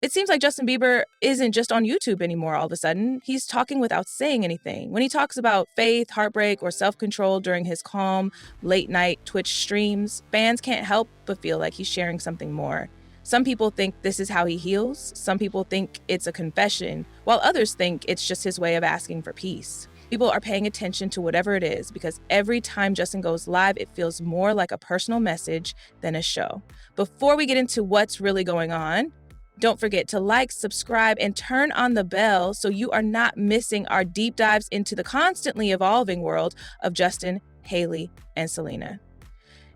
It seems like Justin Bieber isn't just on YouTube anymore all of a sudden. He's talking without saying anything. When he talks about faith, heartbreak, or self-control during his calm, late-night Twitch streams, fans can't help but feel like he's sharing something more. Some people think this is how he heals. Some people think it's a confession, while others think it's just his way of asking for peace. People are paying attention to whatever it is because every time Justin goes live, it feels more like a personal message than a show. Before we get into what's really going on, don't forget to like, subscribe, and turn on the bell so you are not missing our deep dives into the constantly evolving world of Justin, Hailey, and Selena.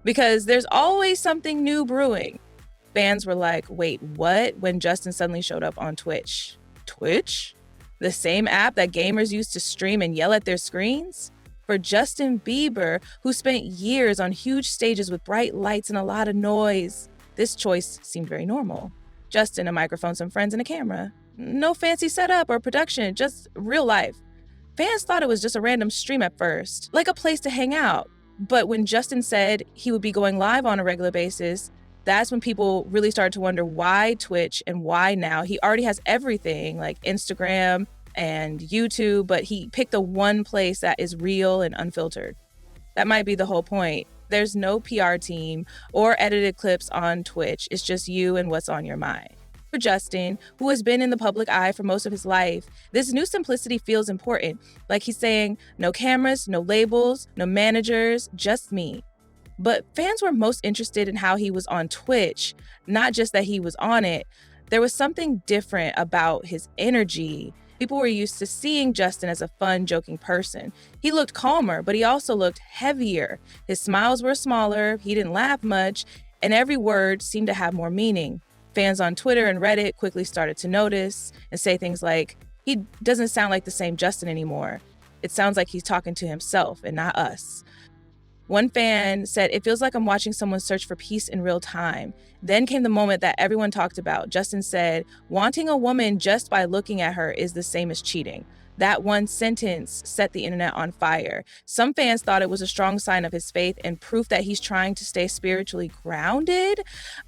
Because there's always something new brewing. Fans were like, wait, what? When Justin suddenly showed up on Twitch. Twitch? The same app that gamers used to stream and yell at their screens? For Justin Bieber, who spent years on huge stages with bright lights and a lot of noise, this choice seemed very normal. Justin, a microphone, some friends, and a camera. No fancy setup or production, just real life. Fans thought it was just a random stream at first, like a place to hang out. But when Justin said he would be going live on a regular basis, that's when people really started to wonder why Twitch and why now. He already has everything like Instagram and YouTube, but he picked the one place that is real and unfiltered. That might be the whole point. There's no PR team or edited clips on Twitch. It's just you and what's on your mind. For Justin, who has been in the public eye for most of his life, this new simplicity feels important. Like he's saying, no cameras, no labels, no managers, just me. But fans were most interested in how he was on Twitch, not just that he was on it. There was something different about his energy. People were used to seeing Justin as a fun, joking person. He looked calmer, but he also looked heavier. His smiles were smaller, he didn't laugh much, and every word seemed to have more meaning. Fans on Twitter and Reddit quickly started to notice and say things like, he doesn't sound like the same Justin anymore. It sounds like he's talking to himself and not us. One fan said, it feels like I'm watching someone search for peace in real time. Then came the moment that everyone talked about. Justin said, wanting a woman just by looking at her is the same as cheating. That one sentence set the internet on fire. Some fans thought it was a strong sign of his faith and proof that he's trying to stay spiritually grounded.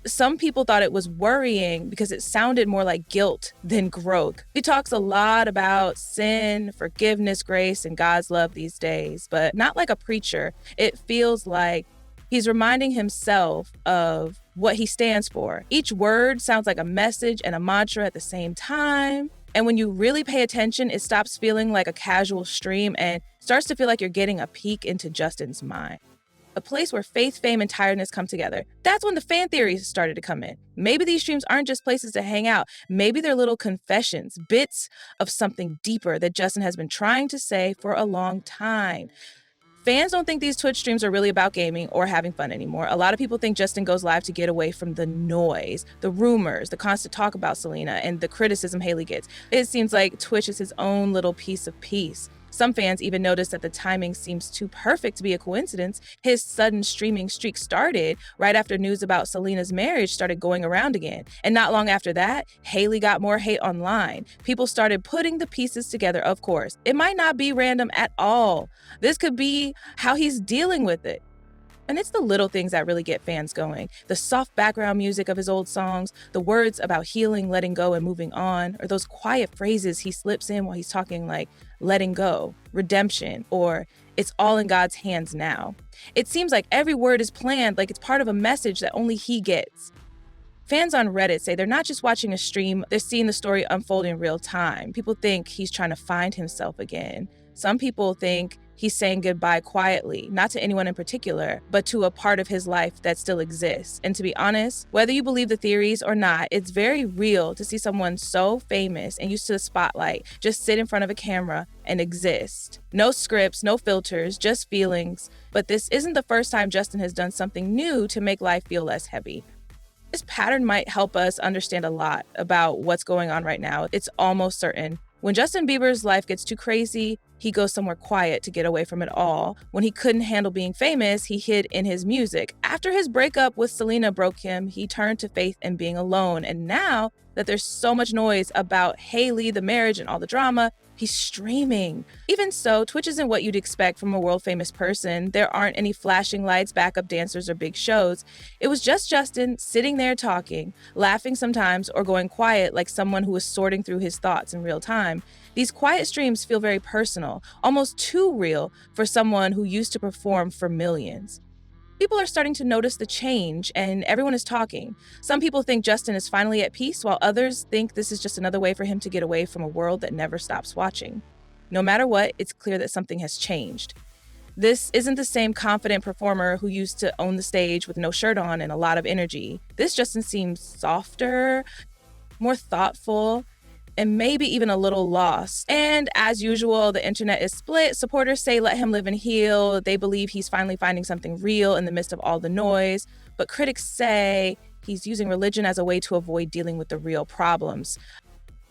Some people thought it was worrying because it sounded more like guilt than growth. He talks a lot about sin, forgiveness, grace, and God's love these days, but not like a preacher. It feels like he's reminding himself of what he stands for. Each word sounds like a message and a mantra at the same time. And when you really pay attention, it stops feeling like a casual stream and starts to feel like you're getting a peek into Justin's mind. A place where faith, fame, and tiredness come together. That's when the fan theories started to come in. Maybe these streams aren't just places to hang out. Maybe they're little confessions, bits of something deeper that Justin has been trying to say for a long time. Fans don't think these Twitch streams are really about gaming or having fun anymore. A lot of people think Justin goes live to get away from the noise, the rumors, the constant talk about Selena, and the criticism Hailey gets. It seems like Twitch is his own little piece of peace. Some fans even noticed that the timing seems too perfect to be a coincidence. His sudden streaming streak started right after news about Selena's marriage started going around again. And not long after that, Hailey got more hate online. People started putting the pieces together, of course. It might not be random at all. This could be how he's dealing with it. And it's the little things that really get fans going. The soft background music of his old songs, the words about healing, letting go, and moving on, or those quiet phrases he slips in while he's talking like letting go, redemption, or it's all in God's hands now. It seems like every word is planned, like it's part of a message that only he gets. Fans on Reddit say they're not just watching a stream, they're seeing the story unfold in real time. People think he's trying to find himself again. Some people think he's saying goodbye quietly, not to anyone in particular, but to a part of his life that still exists. And to be honest, whether you believe the theories or not, it's very real to see someone so famous and used to the spotlight just sit in front of a camera and exist. No scripts, no filters, just feelings. But this isn't the first time Justin has done something new to make life feel less heavy. This pattern might help us understand a lot about what's going on right now. It's almost certain. When Justin Bieber's life gets too crazy, he goes somewhere quiet to get away from it all. When he couldn't handle being famous, he hid in his music. After his breakup with Selena broke him, he turned to faith and being alone. And now that there's so much noise about Hailey, the marriage, and all the drama, he's streaming. Even so, Twitch isn't what you'd expect from a world-famous person. There aren't any flashing lights, backup dancers, or big shows. It was just Justin sitting there talking, laughing sometimes, or going quiet like someone who was sorting through his thoughts in real time. These quiet streams feel very personal, almost too real for someone who used to perform for millions. People are starting to notice the change, and everyone is talking. Some people think Justin is finally at peace, while others think this is just another way for him to get away from a world that never stops watching. No matter what, it's clear that something has changed. This isn't the same confident performer who used to own the stage with no shirt on and a lot of energy. This Justin seems softer, more thoughtful, and maybe even a little lost. And as usual, the internet is split. Supporters say let him live and heal. They believe he's finally finding something real in the midst of all the noise. But critics say he's using religion as a way to avoid dealing with the real problems.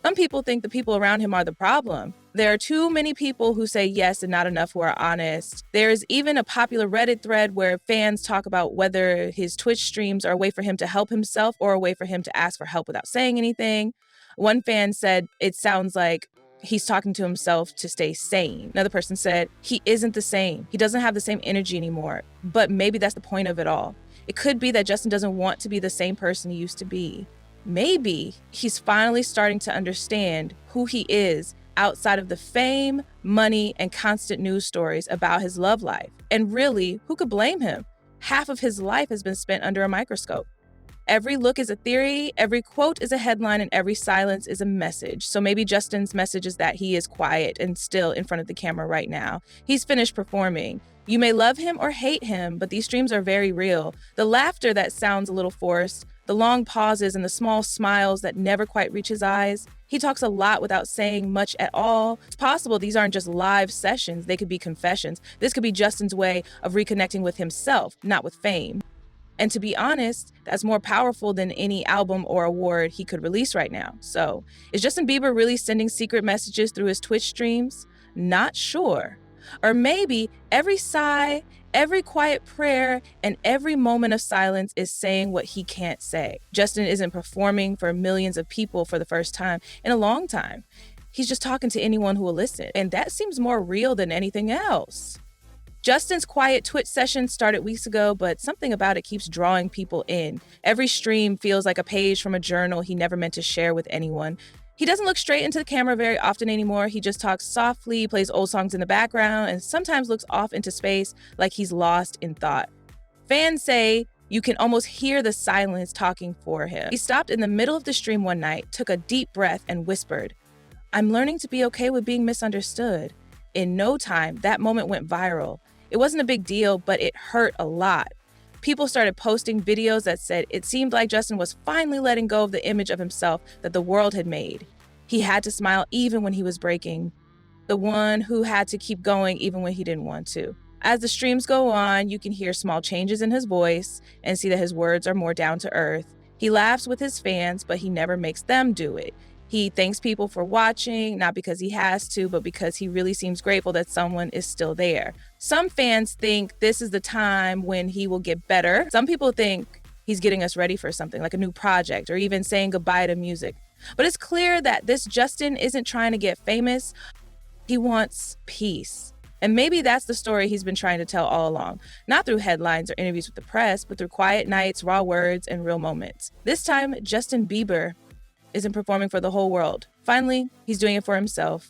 Some people think the people around him are the problem. There are too many people who say yes and not enough who are honest. There's even a popular Reddit thread where fans talk about whether his Twitch streams are a way for him to help himself or a way for him to ask for help without saying anything. One fan said it sounds like he's talking to himself to stay sane. Another person said he isn't the same. He doesn't have the same energy anymore. But maybe that's the point of it all. It could be that Justin doesn't want to be the same person he used to be. Maybe he's finally starting to understand who he is outside of the fame, money, and constant news stories about his love life. And really, who could blame him? Half of his life has been spent under a microscope. Every look is a theory, every quote is a headline, and every silence is a message. So maybe Justin's message is that he is quiet and still in front of the camera right now. He's finished performing. You may love him or hate him, but these streams are very real. The laughter that sounds a little forced, the long pauses and the small smiles that never quite reach his eyes. He talks a lot without saying much at all. It's possible these aren't just live sessions, they could be confessions. This could be Justin's way of reconnecting with himself, not with fame. And to be honest, that's more powerful than any album or award he could release right now. So, is Justin Bieber really sending secret messages through his Twitch streams? Not sure. Or maybe every sigh, every quiet prayer, and every moment of silence is saying what he can't say. Justin isn't performing for millions of people for the first time in a long time. He's just talking to anyone who will listen. And that seems more real than anything else. Justin's quiet Twitch session started weeks ago, but something about it keeps drawing people in. Every stream feels like a page from a journal he never meant to share with anyone. He doesn't look straight into the camera very often anymore. He just talks softly, plays old songs in the background, and sometimes looks off into space like he's lost in thought. Fans say you can almost hear the silence talking for him. He stopped in the middle of the stream one night, took a deep breath, and whispered, "I'm learning to be okay with being misunderstood." In no time, that moment went viral. It wasn't a big deal, but it hurt a lot. People started posting videos that said it seemed like Justin was finally letting go of the image of himself that the world had made. He had to smile even when he was breaking. The one who had to keep going even when he didn't want to. As the streams go on, you can hear small changes in his voice and see that his words are more down to earth. He laughs with his fans, but he never makes them do it. He thanks people for watching, not because he has to, but because he really seems grateful that someone is still there. Some fans think this is the time when he will get better. Some people think he's getting us ready for something like a new project or even saying goodbye to music. But it's clear that this Justin isn't trying to get famous. He wants peace. And maybe that's the story he's been trying to tell all along. Not through headlines or interviews with the press, but through quiet nights, raw words, and real moments. This time, Justin Bieber isn't performing for the whole world. Finally, he's doing it for himself.